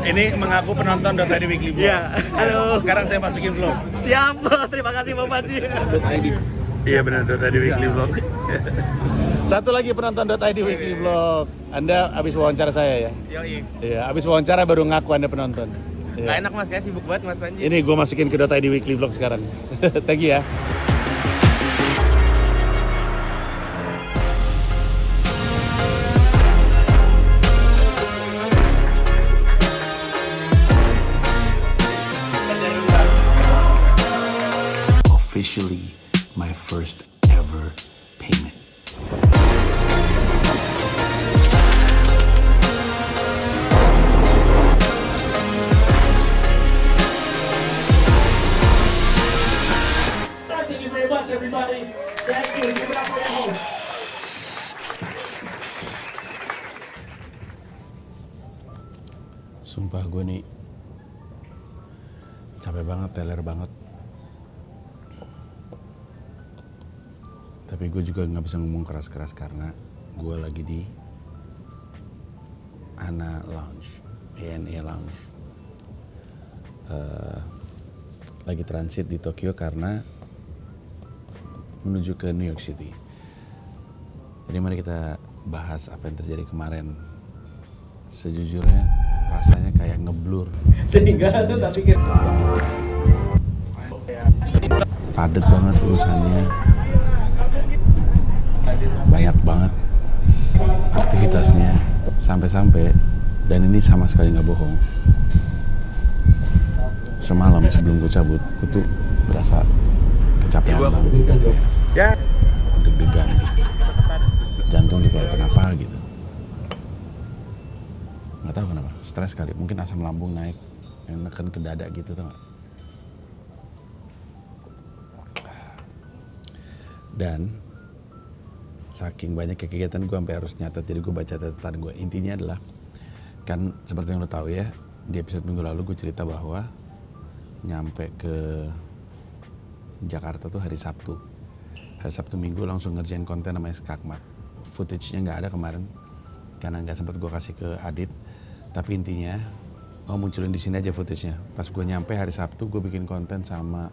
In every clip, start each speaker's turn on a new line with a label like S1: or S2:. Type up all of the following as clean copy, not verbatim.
S1: Ini mengaku penonton Dota di Weekly Vlog.
S2: Iya, halo.
S1: Sekarang saya masukin vlog.
S2: Siap, terima kasih Bang Panji.
S1: Iya benar, Dota di Weekly Vlog. Satu lagi penonton Dota di Weekly Vlog. Anda habis wawancara saya ya?
S3: Yoi.
S1: Iya, habis wawancara baru ngaku Anda penonton.
S3: Gak
S1: Iya.
S3: enak mas, kayak sibuk banget mas Panji.
S1: Ini gue masukin ke Dota di Weekly Vlog sekarang. Thank you ya.
S4: Officially my first ever payment.
S5: Thank you very much, everybody. Thank you. Give it up for your host.
S4: Sumpah gue nih capek banget, teler banget. Tapi gue juga nggak bisa ngomong keras-keras karena gue lagi di ANA Lounge, ANA Lounge. Lagi transit di Tokyo karena menuju ke New York City. Jadi mari kita bahas apa yang terjadi kemarin. Sejujurnya rasanya kayak ngeblur.
S3: Sehingga langsung tak pikir.
S4: Padat banget urusannya. Banyak banget aktivitasnya. Sampai-sampai, dan ini sama sekali nggak bohong, semalam sebelum gue cabut, gue tuh berasa kecapean banget.
S1: Ya.
S4: Deg-degan gitu. Jantung juga kayak kenapa gitu. Nggak tahu kenapa, stres kali. Mungkin asam lambung naik, yang neken ke dada gitu, tau nggak? Dan saking banyak kegiatan gue sampai harus nyatet, jadi gue baca catatan gue. Intinya adalah, kan seperti yang lo tahu ya, di episode minggu lalu gue cerita bahwa nyampe ke Jakarta tuh hari Sabtu. Hari Sabtu Minggu langsung ngerjain konten namanya Skakmat. Footage-nya nggak ada kemarin karena nggak sempat gue kasih ke Adit. Tapi intinya, munculin di sini aja footage-nya. Pas gue nyampe hari Sabtu, gue bikin konten sama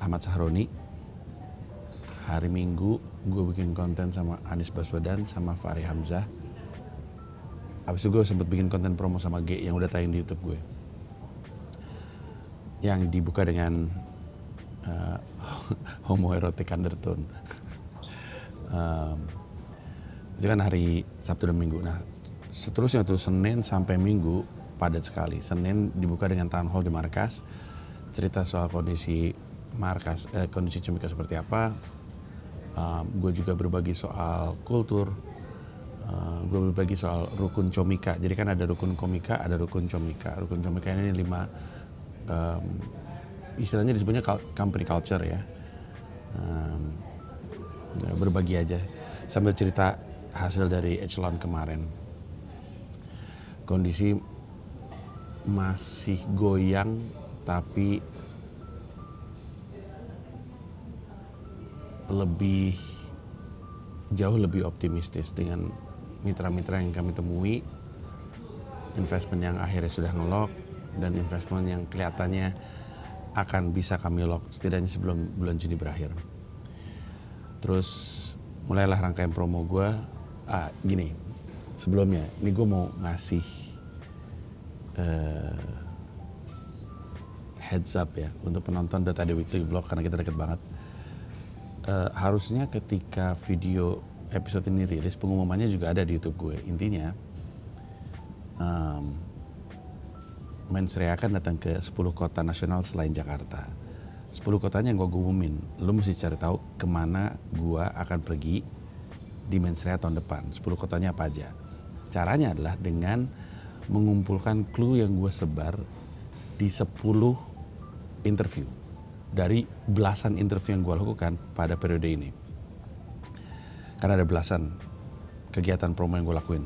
S4: Ahmad Sahroni. Hari Minggu gue bikin konten sama Anies Baswedan sama Fahri Hamzah. Habis itu gue sempet bikin konten promo sama G yang udah tayang di YouTube gue. Yang dibuka dengan homoerotic undertone. Itu kan hari Sabtu dan Minggu. Nah seterusnya tuh Senin sampai Minggu padat sekali. Senin dibuka dengan town hall di markas. Cerita soal kondisi markas, kondisi Comika seperti apa. Gue juga berbagi soal kultur, gue berbagi soal rukun Comika. Jadi kan ada rukun komika, ada rukun Comika. Rukun Comika ini 5, istilahnya disebutnya company culture ya. Berbagi aja sambil cerita hasil dari Echelon kemarin. Kondisi masih goyang tapi jauh lebih optimistis dengan mitra-mitra yang kami temui, investment yang akhirnya sudah nge-lock dan investment yang kelihatannya akan bisa kami lock setidaknya sebelum bulan Juni berakhir. Terus mulailah rangkaian promo gue. Gini, sebelumnya ini gue mau ngasih heads up ya untuk penonton Dota di Weekly Vlog karena kita deket banget. Harusnya ketika video episode ini rilis, pengumumannya juga ada di YouTube gue. Intinya Mensrea akan datang ke 10 kota nasional selain Jakarta. 10 kotanya yang gue umumin, lu mesti cari tahu kemana gue akan pergi di Mensrea tahun depan. 10 kotanya apa aja. Caranya adalah dengan mengumpulkan clue yang gue sebar di 10 interview. Dari belasan interview yang gue lakukan pada periode ini. Karena ada belasan kegiatan promo yang gue lakuin.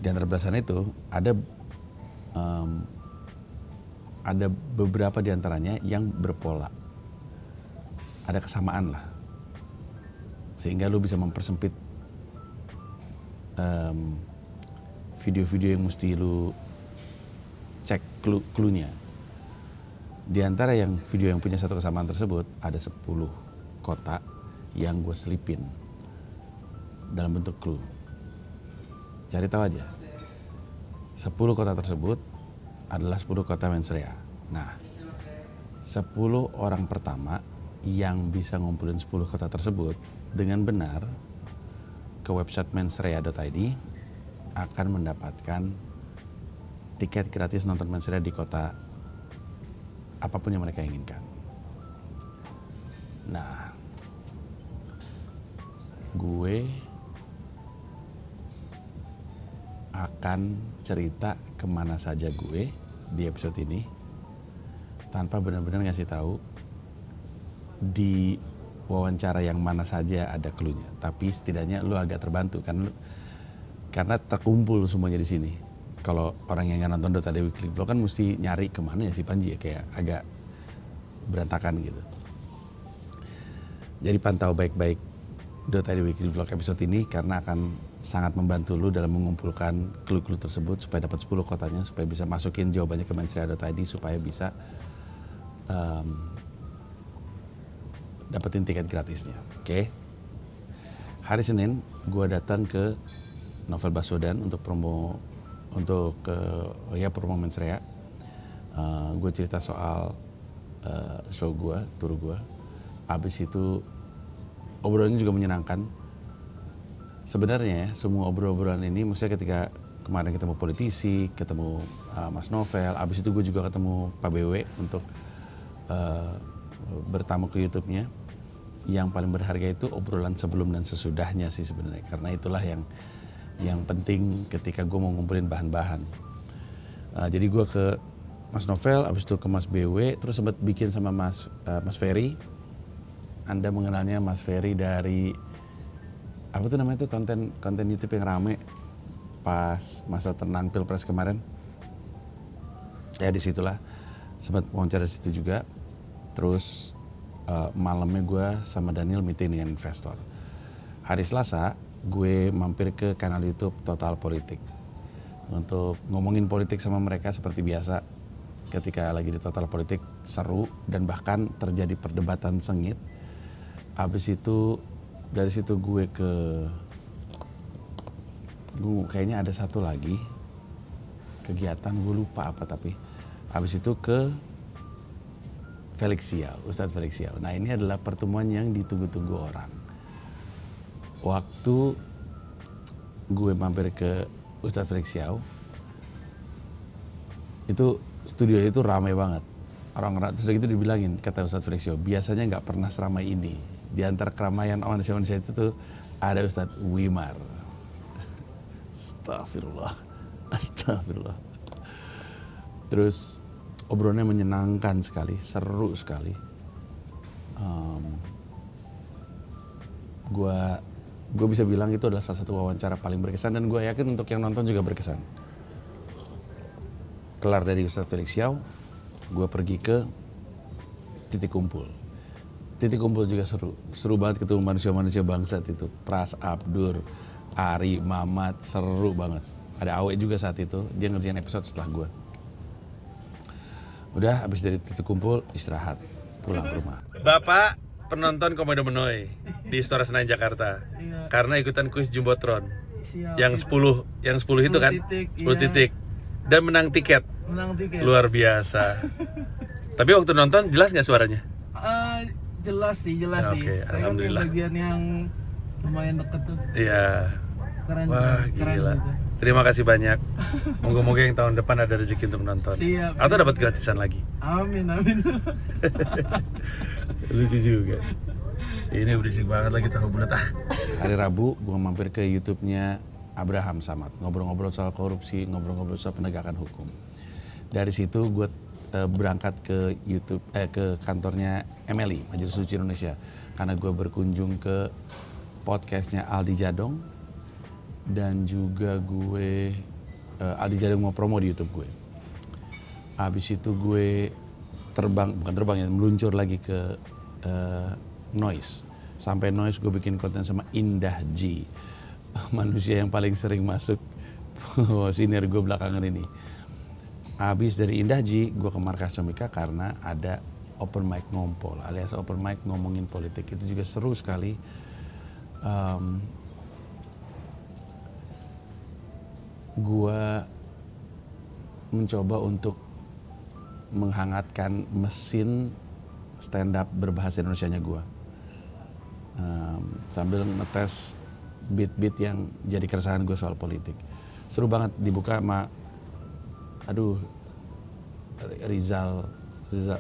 S4: Di antara belasan itu ada beberapa di antaranya yang berpola. Ada kesamaan lah. Sehingga lu bisa mempersempit video-video yang mesti lu cek clue-nya. Di antara yang video yang punya satu kesamaan tersebut, ada 10 kota yang gue selipin dalam bentuk clue. Cari tahu aja. 10 kota tersebut adalah 10 kota mens rea. Nah, 10 orang pertama yang bisa ngumpulin 10 kota tersebut dengan benar ke website mensrea.id akan mendapatkan tiket gratis nonton mens rea di kota apapun yang mereka inginkan. Nah, gue akan cerita kemana saja gue di episode ini tanpa benar-benar ngasih tahu di wawancara yang mana saja ada clue-nya. Tapi setidaknya lu agak terbantu karena terkumpul semuanya di sini. Kalau orang yang nggak nonton Dota Id Weekly Vlog kan mesti nyari kemana ya si Panji ya, kayak agak berantakan gitu. Jadi pantau baik-baik Dota Id Weekly Vlog episode ini karena akan sangat membantu lu dalam mengumpulkan clue-clue tersebut supaya dapat 10 kotanya, supaya bisa masukin jawabannya ke mensrea.id supaya bisa dapetin tiket gratisnya. Oke. Hari Senin gue datang ke Novel Baswedan untuk promo mens rea. Gue cerita soal show gue, tour gue. Abis itu obrolannya juga menyenangkan. Sebenarnya semua obrolan ini, maksudnya ketika kemarin ketemu politisi, ketemu Mas Novel, abis itu gue juga ketemu Pak BW untuk bertamu ke YouTube-nya. Yang paling berharga itu obrolan sebelum dan sesudahnya sih sebenarnya, karena itulah yang penting ketika gue mau ngumpulin bahan-bahan. Jadi gue ke Mas Novel, abis itu ke Mas BW, terus sempat bikin sama Mas Ferry. Anda mengenalnya Mas Ferry dari apa tuh namanya tuh konten YouTube yang rame pas masa tenang Pilpres kemarin. Ya disitulah sempat wawancara di situ juga. Terus malamnya gue sama Daniel meeting dengan investor. Hari Selasa gue mampir ke kanal YouTube Total Politik untuk ngomongin politik sama mereka seperti biasa. Ketika lagi di Total Politik seru dan bahkan terjadi perdebatan sengit. Habis itu dari situ gue kayaknya ada satu lagi kegiatan, gue lupa apa, tapi habis itu ke Felix Xiao, Ustadz Felix Xiao. Nah ini adalah pertemuan yang ditunggu-tunggu orang. Waktu gue mampir ke Ustadz Felix Xiao, itu studio itu ramai banget. Orang-orang terus gitu dibilangin, kata Ustadz Felix Xiao, biasanya nggak pernah seramai ini. Di antara keramaian manusia-manusia itu tuh ada Ustadz Wimar. Astagfirullah. Terus obrolannya menyenangkan sekali, seru sekali. Gue bisa bilang itu adalah salah satu wawancara paling berkesan dan gue yakin untuk yang nonton juga berkesan. Kelar dari Ustadz Felix Xiao, gue pergi ke titik kumpul. Titik kumpul juga seru banget ketemu manusia-manusia bangsat itu. Pras, Abdur, Ari, Mamat, seru banget. Ada Awe juga saat itu, dia ngerjain episode setelah gue. Udah habis dari titik kumpul, istirahat, pulang ke rumah.
S1: Bapak penonton Komodo Menoi di Istora Senayan Jakarta.
S3: Iya.
S1: Karena ikutan kuis Jumbotron.
S3: Siap.
S1: Yang 10 itu kan? 10 titik. Dan menang tiket. Luar biasa. Tapi waktu nonton jelas nggak suaranya?
S3: Jelas sih.
S1: Oke,
S3: Saya
S1: alhamdulillah.
S3: kan bagian yang lumayan deket tuh.
S1: Iya.
S3: Keren.
S1: Wah,
S3: keren
S1: gila.
S3: gitu.
S1: Terima kasih banyak. Moga-moga yang tahun depan ada rezeki untuk menonton.
S3: Siap.
S1: Atau dapat gratisan lagi.
S3: Amin.
S1: Lucu juga. Ini berisik banget lagi tahu bulat ah.
S4: Hari Rabu gue mampir ke YouTube-nya Abraham Samad, ngobrol-ngobrol soal korupsi, ngobrol-ngobrol soal penegakan hukum. Dari situ gue berangkat ke ke kantornya MLI, Majelis Ulama Indonesia, karena gue berkunjung ke podcastnya Aldi Jadong dan juga gue Aldi Jadong mau promo di YouTube gue. Habis itu gue meluncur lagi ke Noise. Sampai Noise gue bikin konten sama Indah G, manusia yang paling sering masuk senior gue belakangan ini. Habis dari Indahji, gue ke Markas Comika karena ada open mic ngompol, alias open mic ngomongin politik. Itu juga seru sekali. Gue mencoba untuk menghangatkan mesin stand up berbahasa Indonesianya gue. Sambil ngetes beat-beat yang jadi keresahan gue soal politik. Seru banget, dibuka sama Rizal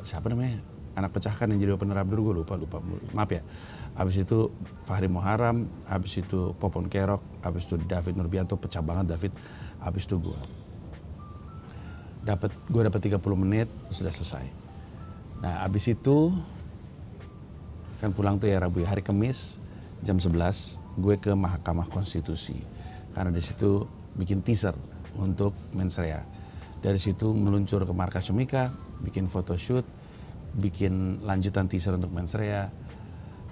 S4: siapa namanya, anak pecahkan yang jadi opener Abdur, gue lupa maaf ya. Abis itu Fahri Muharam, abis itu Popon Kerok, abis itu David Nurbianto, pecah banget David. Abis itu gue dapat 30 menit sudah selesai. Nah abis itu kan pulang tuh ya Rabu, hari Kamis jam 11 gue ke Mahkamah Konstitusi karena di situ bikin teaser untuk Mensrea. Dari situ meluncur ke Markas Comika, bikin photoshoot, bikin lanjutan teaser untuk Mensrea.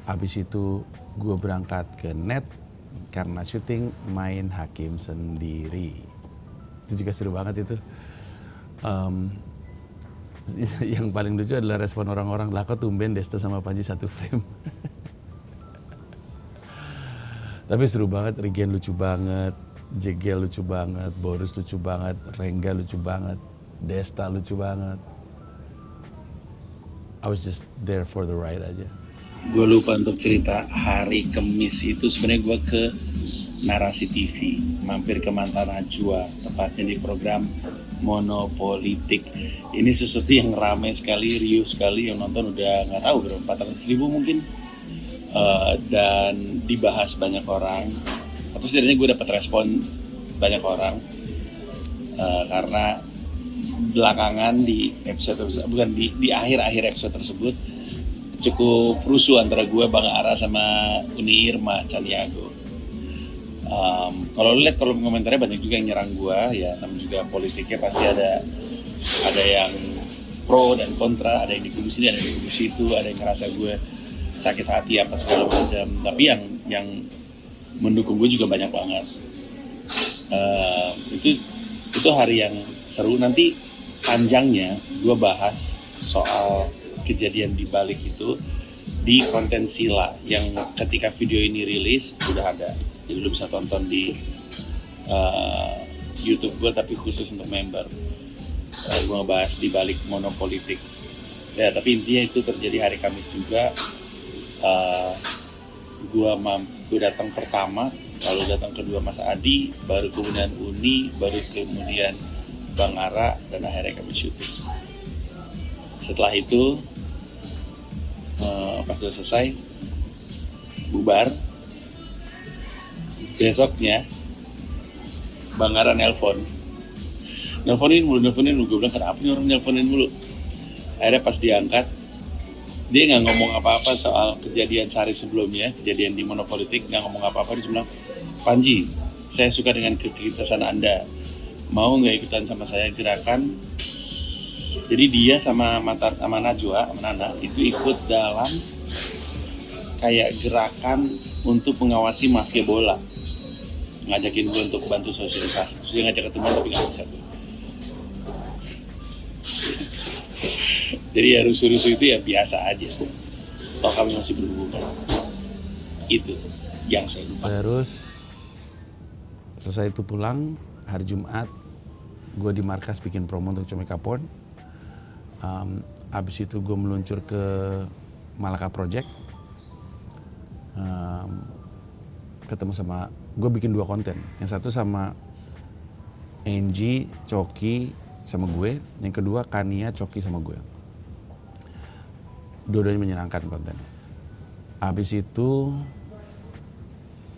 S4: Habis itu gue berangkat ke net karena syuting main hakim sendiri. Itu juga seru banget itu. Yang paling lucu adalah respon orang-orang, lah kok tumben Desta sama Panji satu frame. Tapi seru banget, Regen lucu banget, Jegel lucu banget, Boris lucu banget, Rengga lucu banget, Desta lucu banget. I was just there for the ride aja.
S6: Gue lupa untuk cerita, hari Kamis itu sebenarnya gue ke Narasi TV, mampir ke Mata Najwa, tepatnya di program Monopolitik. Ini sesuatu yang ramai sekali, riuh sekali, yang nonton udah nggak tahu berapa, 400.000 mungkin, dan dibahas banyak orang. Atau setidaknya gue dapat respon banyak orang, karena belakangan di episode bukan di akhir episode tersebut cukup rusuh antara gue, Bang Ara sama Uni Irma Caniago. Kalau lihat kolom komentarnya banyak juga yang nyerang gue, ya namanya juga politiknya pasti ada yang pro dan kontra, ada yang di kubu sini, ada yang di kubu situ, ada yang ngerasa gue sakit hati apa segala macam. Tapi yang mendukung gue juga banyak banget. Itu hari yang seru. Nanti panjangnya gue bahas soal kejadian di balik itu di konten Sila yang ketika video ini rilis udah ada, jadi lu bisa tonton di YouTube gue tapi khusus untuk member. Gue ngebahas di balik Monopolitik ya, tapi intinya itu terjadi hari Kamis juga. Gue datang pertama, lalu datang kedua Mas Adi, baru kemudian Uni, baru kemudian Bang Ara, dan akhirnya kami syuting. Setelah itu pas sudah selesai bubar, besoknya Bang Ara nelponin mulu, gue bilang kenapa nih orang nelponin mulu. Akhirnya pas diangkat, dia nggak ngomong apa-apa soal kejadian sehari sebelumnya, kejadian di Monopolitik, nggak ngomong apa-apa. Dia bilang, Panji, saya suka dengan kegiatan Anda, mau nggak ikutan sama saya gerakan. Jadi dia sama Najwa, sama Nana itu ikut dalam kayak gerakan untuk mengawasi mafia bola, ngajakin gue untuk bantu sosialisasi. Terus dia ngajak ketemuan tapi nggak bisa gue. Jadi ya rusuh-rusuh itu ya biasa aja, toh kami masih berhubungan. Itu yang saya lupa.
S4: Terus selesai itu pulang, hari Jumat gue di markas bikin promo untuk Comika Porn. Abis itu gue meluncur ke Malaka Project, ketemu sama, gue bikin 2 konten. Yang satu sama Angie, Coki sama gue, yang kedua Kania, Coki sama gue. Dua-duanya menyenangkan konten. Abis itu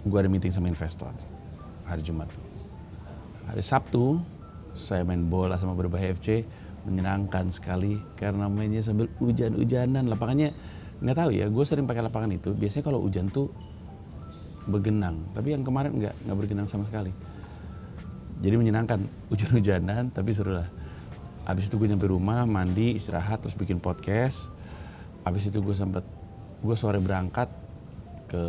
S4: gue ada meeting sama investor hari Jumat. Hari Sabtu saya main bola sama Berbahaya FC, menyenangkan sekali karena mainnya sambil hujan-hujanan. Lapangannya nggak tahu ya, gue sering pakai lapangan itu. Biasanya kalau hujan tuh bergenang, tapi yang kemarin nggak bergenang sama sekali. Jadi menyenangkan, hujan-hujanan tapi seru lah. Abis itu gue nyampe rumah, mandi, istirahat, terus bikin podcast. Abis itu gue sore berangkat ke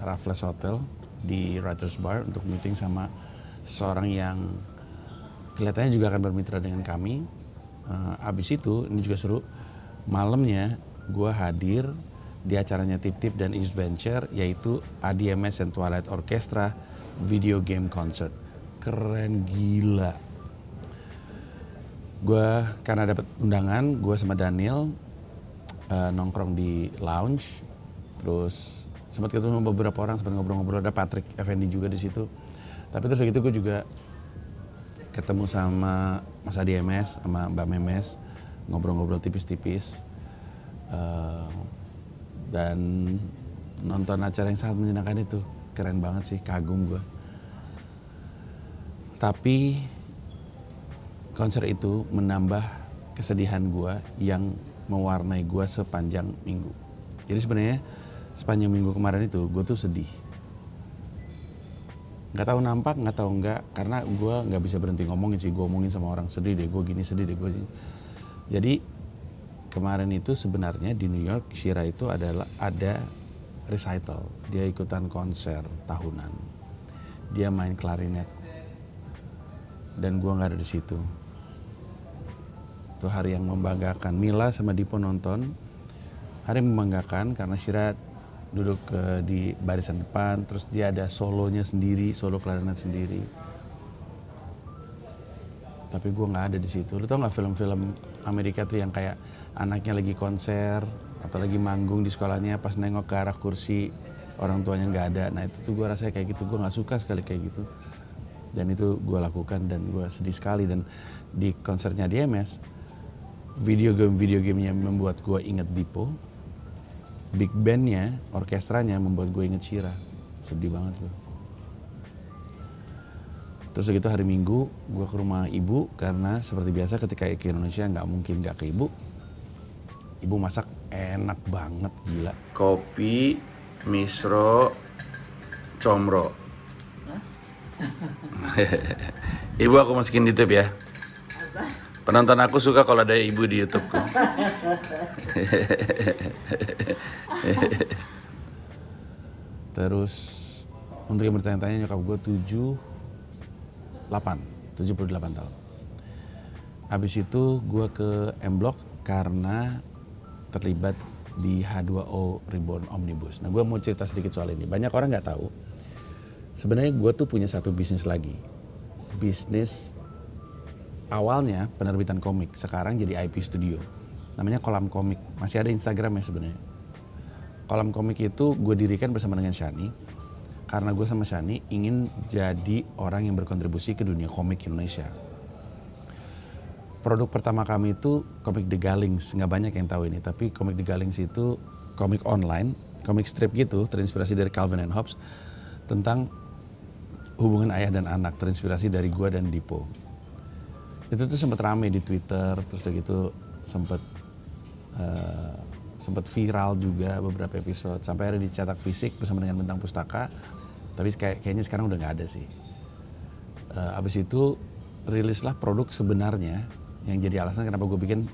S4: Raffles Hotel di Writers Bar untuk meeting sama seseorang yang kelihatannya juga akan bermitra dengan kami. Abis itu, ini juga seru, malamnya gue hadir di acaranya Tip Tip dan East Venture, yaitu ADMS and Twilight Orchestra Video Game Concert. Keren gila. Gue karena dapat undangan, gue sama Daniel nongkrong di lounge, terus sempat ketemu beberapa orang, sempat ngobrol-ngobrol, ada Patrick Effendi juga di situ. Tapi terus begitu gue juga ketemu sama Mas ADMS, sama Mbak Memes, ngobrol-ngobrol tipis-tipis. Dan nonton acara yang sangat menyenangkan itu. Keren banget sih, kagum gue. Tapi konser itu menambah kesedihan gue yang mewarnai gue sepanjang minggu. Jadi sebenarnya sepanjang minggu kemarin itu gue tuh sedih. Gak tahu nampak, gak tahu enggak, karena gue gak bisa berhenti ngomongin sih. Gue omongin sama orang, sedih deh gue gini, sedih deh gue gini. Jadi kemarin itu sebenarnya di New York, Shira itu ada recital. Dia ikutan konser tahunan. Dia main klarinet. Dan gue gak ada di situ. Itu hari yang membanggakan. Mila sama Dipo nonton. Hari yang membanggakan karena Shira duduk di barisan depan, terus dia ada solonya sendiri, solo klarinet sendiri. Tapi gue nggak ada di situ. Lu tau nggak film-film Amerika tuh yang kayak anaknya lagi konser atau lagi manggung di sekolahnya, pas nengok ke arah kursi orang tuanya nggak ada. Nah itu tuh gue rasanya kayak gitu. Gue nggak suka sekali kayak gitu. Dan itu gue lakukan dan gue sedih sekali. Dan di konsernya DMS, video gamenya membuat gue inget Dipo. Big bandnya, orkestranya membuat gue inget Shira. Sedih banget gue. Terus begitu hari Minggu, gue ke rumah ibu. Karena seperti biasa ketika ke Indonesia nggak mungkin nggak ke ibu. Ibu masak enak banget, gila. Kopi, misro, comro. Ibu aku masukin di YouTube ya. Penonton aku suka kalau ada ibu di YouTube-ku. Terus untuk yang bertanya-tanya, nyokap gue 78 tahun. Habis itu gue ke M Block karena terlibat di H2O Reborn Omnibus. Nah gue mau cerita sedikit soal ini. Banyak orang nggak tahu. Sebenarnya gue tuh punya satu bisnis lagi. Bisnis awalnya penerbitan komik, sekarang jadi IP studio. Namanya Kolam Komik, masih ada Instagramnya sebenarnya. Kolam Komik itu gue dirikan bersama dengan Shani, karena gue sama Shani ingin jadi orang yang berkontribusi ke dunia komik Indonesia. Produk pertama kami itu komik The Galings, nggak banyak yang tahu ini, tapi komik The Galings itu komik online, komik strip gitu, terinspirasi dari Calvin and Hobbes, tentang hubungan ayah dan anak, terinspirasi dari gue dan Dipo. Itu tuh sempat rame di Twitter, terus gitu sempat viral juga beberapa episode, sampai ada dicetak fisik bersama dengan Bentang Pustaka, tapi kayaknya sekarang udah nggak ada sih. Abis itu rilislah produk sebenarnya yang jadi alasan kenapa gue bikin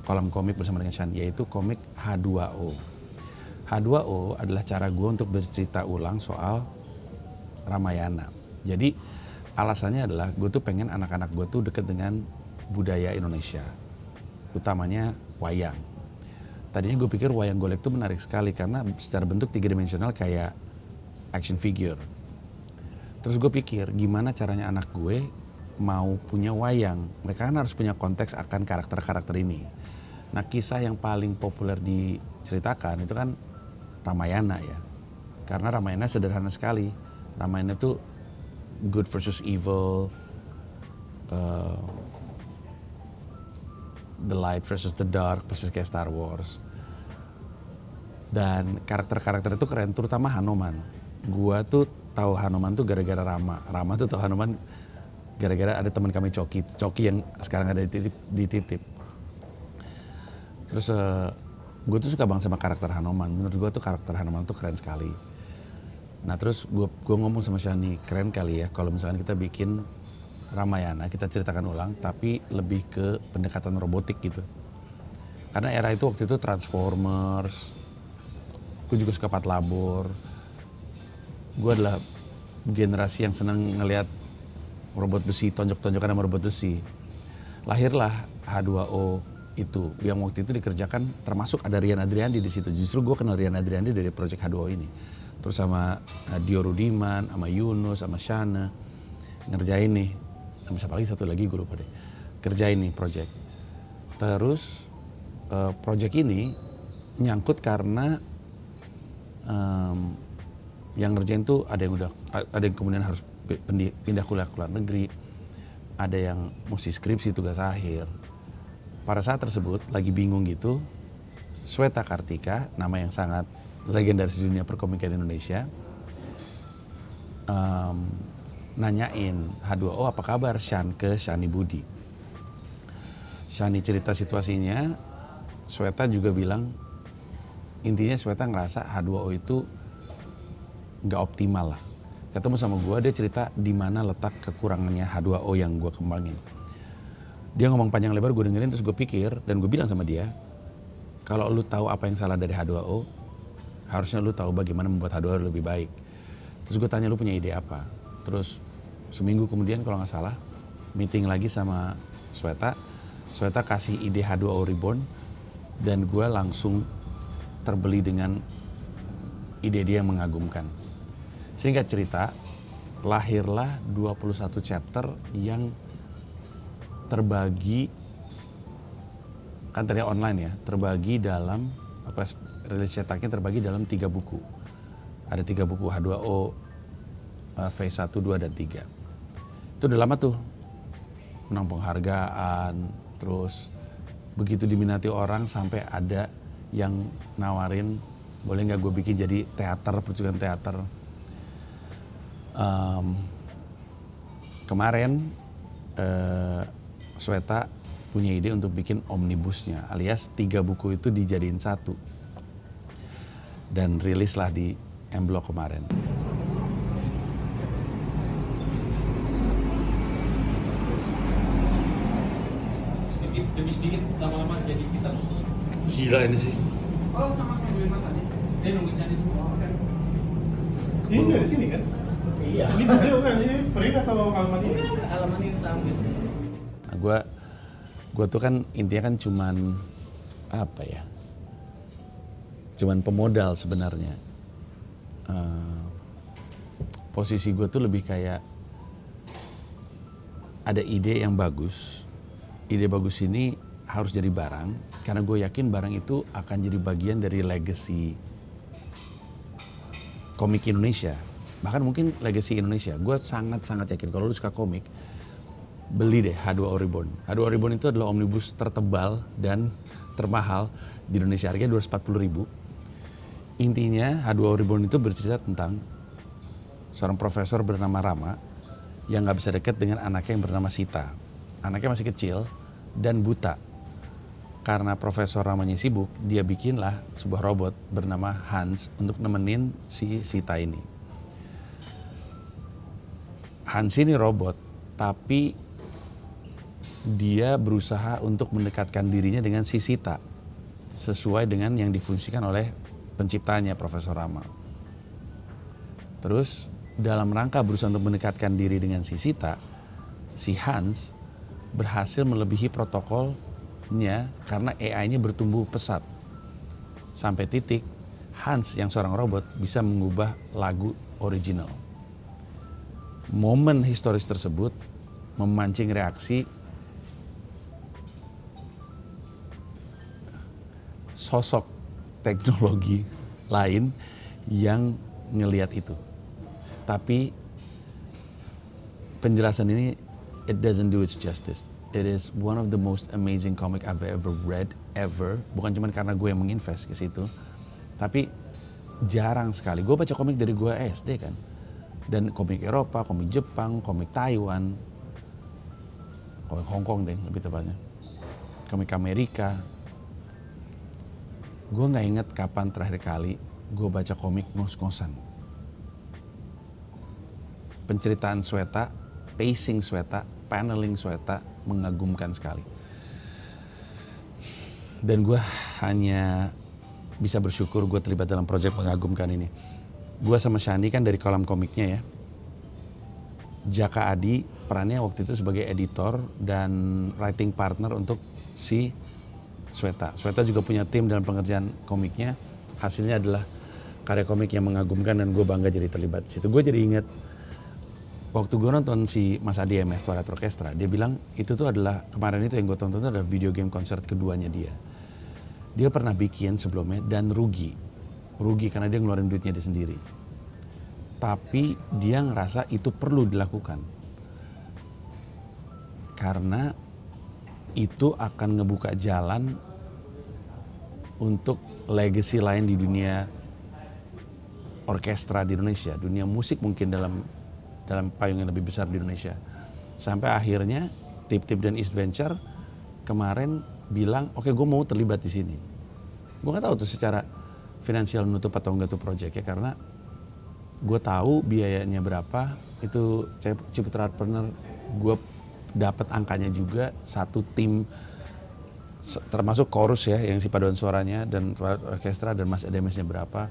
S4: Kolam Komik bersama dengan Shan, yaitu komik H2O. H2O adalah cara gue untuk bercerita ulang soal Ramayana. Jadi alasannya adalah gue tuh pengen anak-anak gue tuh deket dengan budaya Indonesia, utamanya wayang. Tadinya gue pikir wayang golek tuh menarik sekali karena secara bentuk 3-dimensional kayak action figure. Terus gue pikir gimana caranya anak gue mau punya wayang, mereka kan harus punya konteks akan karakter-karakter ini. Nah kisah yang paling populer diceritakan itu kan Ramayana ya, karena Ramayana sederhana sekali. Ramayana tuh good versus evil, the light versus the dark, persis kayak Star Wars. Dan karakter-karakter itu keren, terutama Hanuman. Gua tuh tahu Hanuman tuh gara-gara Rama. Rama tuh tahu Hanuman gara-gara ada teman kami Coki yang sekarang ada di Tip-Tip. Terus gue tuh suka banget sama karakter Hanuman. Menurut gue tuh karakter Hanuman tuh keren sekali. Nah terus gue ngomong sama Shani, keren kali ya kalau misalkan kita bikin Ramayana, kita ceritakan ulang tapi lebih ke pendekatan robotik gitu. Karena era itu waktu itu Transformers, gue juga suka Patlabor. Gue adalah generasi yang senang ngelihat robot besi, tonjok-tonjokan sama robot besi. Lahirlah H2O itu, yang waktu itu dikerjakan, termasuk ada Rian Adriandi di situ. Justru gue kenal Rian Adriandi dari project H2O ini. Terus sama Dio Rudiman, sama Yunus, sama Shana, ngerjain nih. Sama siapa lagi, satu lagi gue lupa deh. Kerjain nih project. Terus project ini nyangkut karena yang ngerjain tuh ada yang kemudian harus pindah kuliah ke luar negeri, ada yang mesti skripsi tugas akhir. Pada saat tersebut lagi bingung gitu, Sweta Kartika, nama yang sangat legendaris di dunia perkomikan Indonesia, nanyain H2O apa kabar Shan ke Shani Budi. Shani cerita situasinya, Sweta juga bilang, intinya Sweta ngerasa H2O itu nggak optimal lah. Ketemu sama gue, dia cerita di mana letak kekurangannya H2O yang gue kembangin. Dia ngomong panjang lebar, gue dengerin, terus gue pikir, dan gue bilang sama dia, kalau lu tahu apa yang salah dari H2O, harusnya lu tahu bagaimana membuat H2O lebih baik. Terus gue tanya, lu punya ide apa? Terus seminggu kemudian kalau nggak salah, meeting lagi sama Sweta. Sweta kasih ide H2O Reborn, dan gue langsung terbeli dengan ide dia yang mengagumkan. Singkat cerita, lahirlah 21 chapter yang terbagi, kan tadi online ya, terbagi dalam, rilis cetaknya terbagi dalam 3 buku. Ada 3 buku H2O, phase 1, 2, dan 3. Itu udah lama tuh, menang penghargaan, terus begitu diminati orang sampai ada yang nawarin, boleh nggak gue bikin jadi teater, pertunjukan teater. Kemarin Sweta punya ide untuk bikin omnibusnya, alias 3 buku itu dijadiin 1. Dan rilislah di M-Block kemarin.
S5: Sedikit demi sedikit lama-lama jadi kitab suci.
S1: Gila ini sih.
S5: Oh, sama kayak beli makan ya? Dia nungguin jadi dulu kan?
S7: Ini dari sini kan?
S5: Iya.
S7: Ini video kan? Ini print atau halaman ini?
S5: Halaman ini kita ambil.
S4: Nah, gue tuh kan intinya kan cuman apa ya? Cuman pemodal sebenarnya. Posisi gue tuh lebih kayak ada ide yang bagus. Ide bagus ini harus jadi barang, karena gue yakin barang itu akan jadi bagian dari legacy komik Indonesia. Bahkan mungkin legacy Indonesia. Gue sangat-sangat yakin kalau lu suka komik, beli deh H2O Reborn. H2O Reborn itu adalah omnibus tertebal dan termahal di Indonesia, harganya 240.000. Intinya H2O Reborn itu bercerita tentang seorang profesor bernama Rama yang gak bisa dekat dengan anaknya yang bernama Sita. Anaknya masih kecil dan buta. Karena Profesor Ramanya sibuk, dia bikinlah sebuah robot bernama Hans untuk nemenin si Sita ini. Hans ini robot, tapi dia berusaha untuk mendekatkan dirinya dengan si Sita, sesuai dengan yang difungsikan oleh penciptanya, Profesor Rama. Terus dalam rangka berusaha untuk mendekatkan diri dengan si Sita, si Hans berhasil melebihi protokolnya karena AI-nya bertumbuh pesat. Sampai titik Hans yang seorang robot bisa mengubah lagu original. Momen historis tersebut memancing reaksi sosok teknologi lain yang ngelihat itu. Tapi penjelasan ini, it doesn't do its justice. It is one of the most amazing comic I've ever read, ever. Bukan cuma karena gue yang menginvest ke situ, tapi jarang sekali. Gue baca komik dari gue SD kan. Dan komik Eropa, komik Jepang, komik Taiwan, komik Hong Kong deh lebih tepatnya. Komik Amerika. Gue gak inget kapan terakhir kali gue baca komik ngos-ngosan. Penceritaan Sweta, pacing Sweta, paneling Sweta mengagumkan sekali. Dan gue hanya bisa bersyukur gue terlibat dalam proyek mengagumkan ini. Gue sama Shani kan dari kolam komiknya ya. Jaka Adi perannya waktu itu sebagai editor dan writing partner untuk si Sweta. Sweta juga punya tim dalam pengerjaan komiknya. Hasilnya adalah karya komik yang mengagumkan dan gue bangga jadi terlibat di situ. Gue jadi inget waktu gue nonton si Mas Adi MS Twilight Orchestra, dia bilang itu tuh adalah, kemarin itu yang gue tonton itu adalah video game konser keduanya dia. Dia pernah bikin sebelumnya dan rugi karena dia ngeluarin duitnya dia sendiri. Tapi dia ngerasa itu perlu dilakukan karena itu akan ngebuka jalan untuk legacy lain di dunia orkestra di Indonesia, dunia musik mungkin dalam payung yang lebih besar di Indonesia. Sampai akhirnya Tip-Tip dan East Venture kemarin bilang, oke, gue mau terlibat di sini. Gue nggak tahu tuh secara finansial nutup atau enggak tuh project ya, karena gue tahu biayanya berapa. Itu Ciputra Partner, gue dapat angkanya juga, satu tim termasuk chorus ya, yang si paduan suaranya dan orkestra dan Mas EDMS-nya berapa,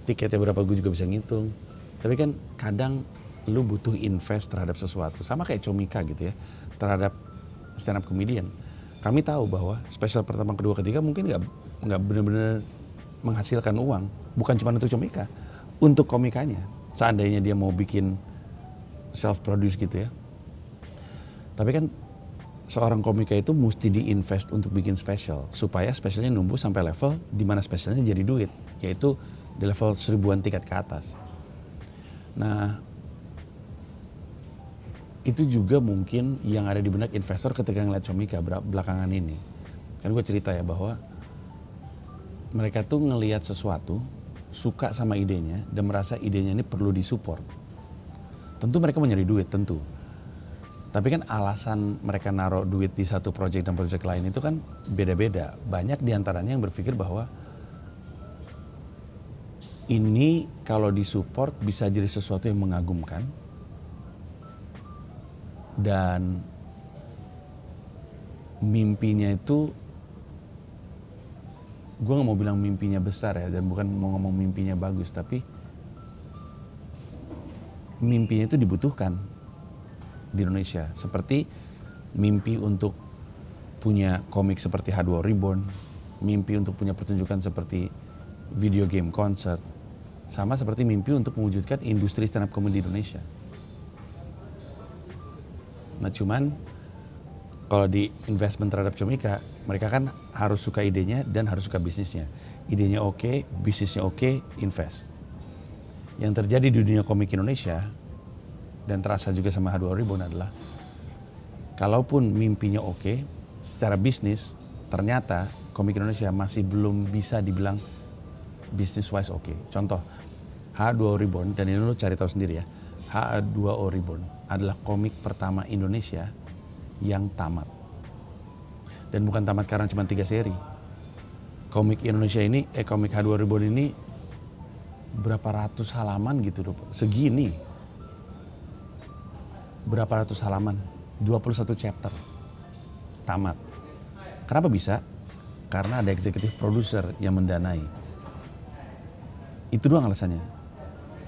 S4: tiketnya berapa gue juga bisa ngitung. Tapi kan kadang lu butuh invest terhadap sesuatu, sama kayak Comika gitu ya, terhadap stand up comedian. Kami tahu bahwa special pertama, kedua, ketiga mungkin nggak benar-benar menghasilkan uang, bukan cuma untuk Comika, untuk komikanya. Seandainya dia mau bikin self produce gitu ya. Tapi kan seorang komika itu mesti diinvest untuk bikin special supaya specialnya numbuh sampai level di mana specialnya jadi duit, yaitu di level 1000-an tiket ke atas. Nah, itu juga mungkin yang ada di benak investor ketika ngeliat Comika belakangan ini. Kan gue cerita ya bahwa mereka tuh ngelihat sesuatu, suka sama idenya dan merasa idenya ini perlu disupport. Tentu mereka mau nyari duit, tentu. Tapi kan alasan mereka naruh duit di satu proyek dan proyek lain itu kan beda-beda. Banyak diantaranya yang berpikir bahwa ini kalau disupport bisa jadi sesuatu yang mengagumkan. Dan mimpinya itu, gue gak mau bilang mimpinya besar ya, dan bukan mau ngomong mimpinya bagus, tapi mimpinya itu dibutuhkan di Indonesia. Seperti mimpi untuk punya komik seperti H2O Reborn, mimpi untuk punya pertunjukan seperti video game concert, sama seperti mimpi untuk mewujudkan industri stand up comedy di Indonesia. Nah cuman kalau di investment terhadap Comika, mereka kan harus suka idenya dan harus suka bisnisnya. Idenya oke, bisnisnya oke, invest. Yang terjadi di dunia komik Indonesia dan terasa juga sama H2O Reborn adalah kalaupun mimpinya oke, secara bisnis ternyata komik Indonesia masih belum bisa dibilang business wise oke. Contoh, H2O Reborn, dan ini lo cari tahu sendiri ya, H2O Reborn adalah komik pertama Indonesia yang tamat. Dan bukan tamat karena cuma 3 seri. Komik Indonesia ini, komik H2O Reborn ini berapa ratus halaman gitu, segini. Berapa ratus halaman, 21 chapter, tamat. Kenapa bisa? Karena ada executive producer yang mendanai. Itu doang alasannya.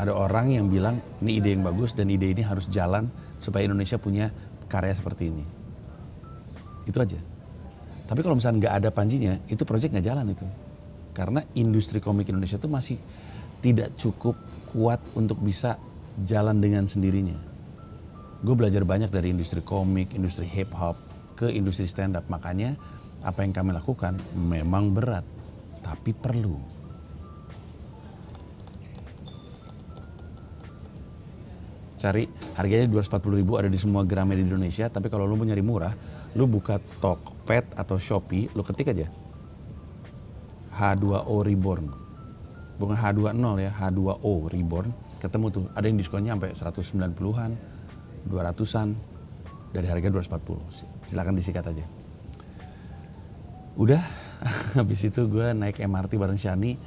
S4: Ada orang yang bilang ini ide yang bagus dan ide ini harus jalan supaya Indonesia punya karya seperti ini. Itu aja. Tapi kalau misalnya nggak ada Panjinya, itu proyek nggak jalan itu. Karena industri komik Indonesia itu masih tidak cukup kuat untuk bisa jalan dengan sendirinya. Gue belajar banyak dari industri komik, industri hip hop, ke industri stand up. Makanya apa yang kami lakukan memang berat, tapi perlu. Cari harganya 240.000 ada di semua Gramedia di Indonesia. Tapi kalau lu mau nyari murah, lu buka Tokped atau Shopee, lu ketik aja H2O Reborn, bukan H20 ya, H2O Reborn. Ketemu tuh, ada yang diskonnya sampai 190-an, 200-an, dari harga 240. Silakan disikat aja. Udah, habis itu gue naik MRT bareng Shani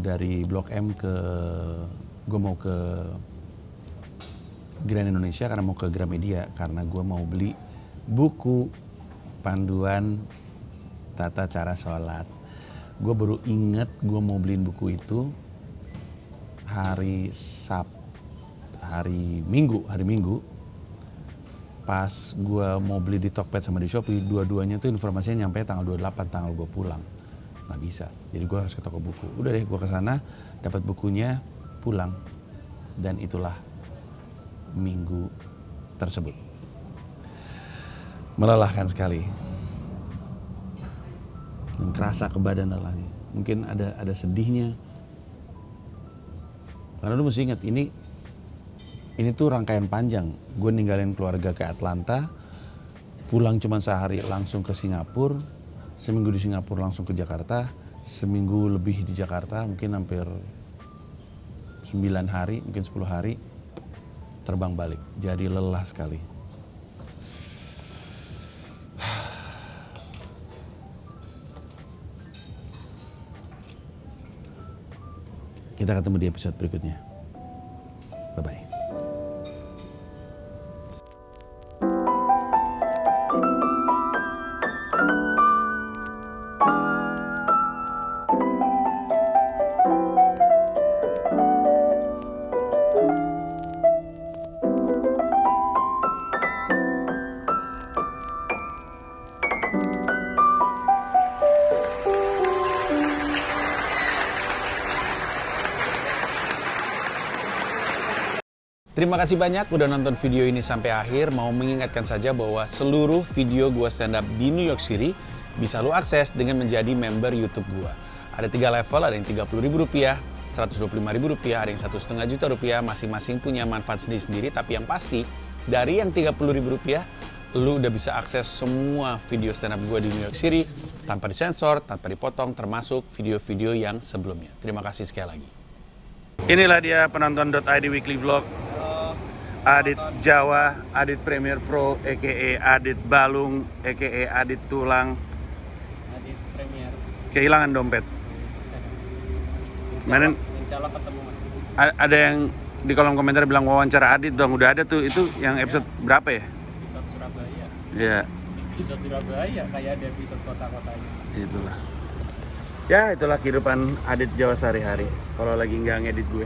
S4: dari Blok M gue mau ke Grand Indonesia karena mau ke Gramedia, karena gue mau beli buku panduan tata cara sholat. Gue baru inget gue mau beliin buku itu hari hari Minggu. Pas gue mau beli di Tokped sama di Shopee, dua-duanya tuh informasinya nyampe tanggal 28, tanggal gue pulang. Nggak bisa, jadi gue harus ke toko buku. Udah deh, gue kesana, dapat bukunya, pulang. Dan itulah minggu tersebut. Melelahkan sekali. Dan kerasa ke badan lelahnya. Mungkin ada sedihnya. Karena lu mesti ingat, ini tuh rangkaian panjang. Gue ninggalin keluarga ke Atlanta, pulang cuma sehari langsung ke Singapura, seminggu di Singapura langsung ke Jakarta, seminggu lebih di Jakarta, mungkin hampir 9 hari, mungkin 10 hari, terbang balik. Jadi lelah sekali. Kita ketemu di episode berikutnya. Bye-bye. Terima kasih banyak udah nonton video ini sampai akhir. Mau mengingatkan saja bahwa seluruh video gua stand up di New York City bisa lu akses dengan menjadi member YouTube gua. Ada 3 level, ada yang Rp30.000, Rp125.000, ada yang Rp1,5 juta, masing-masing punya manfaat sendiri-sendiri. Tapi yang pasti, dari yang Rp30.000, lu udah bisa akses semua video stand up gua di New York City tanpa disensor, tanpa dipotong, termasuk video-video yang sebelumnya. Terima kasih sekali lagi.
S1: Inilah dia penonton.id Weekly Vlog. Adit Jawa, Adit Premier Pro, a.k.a. Adit Balung, a.k.a. Adit Tulang.
S2: Adit Premier.
S1: Kehilangan dompet. Insya
S2: Allah ketemu mas.
S1: Ada yang di kolom komentar bilang wawancara Adit dong. Udah ada tuh, itu yang episode berapa ya?
S2: Episode Surabaya.
S1: Iya.
S2: Episode Surabaya kayak ada episode kota-kotanya.
S1: Itulah. Ya, itulah kehidupan Adit Jawa sehari-hari. Kalau lagi nggak ngedit gue.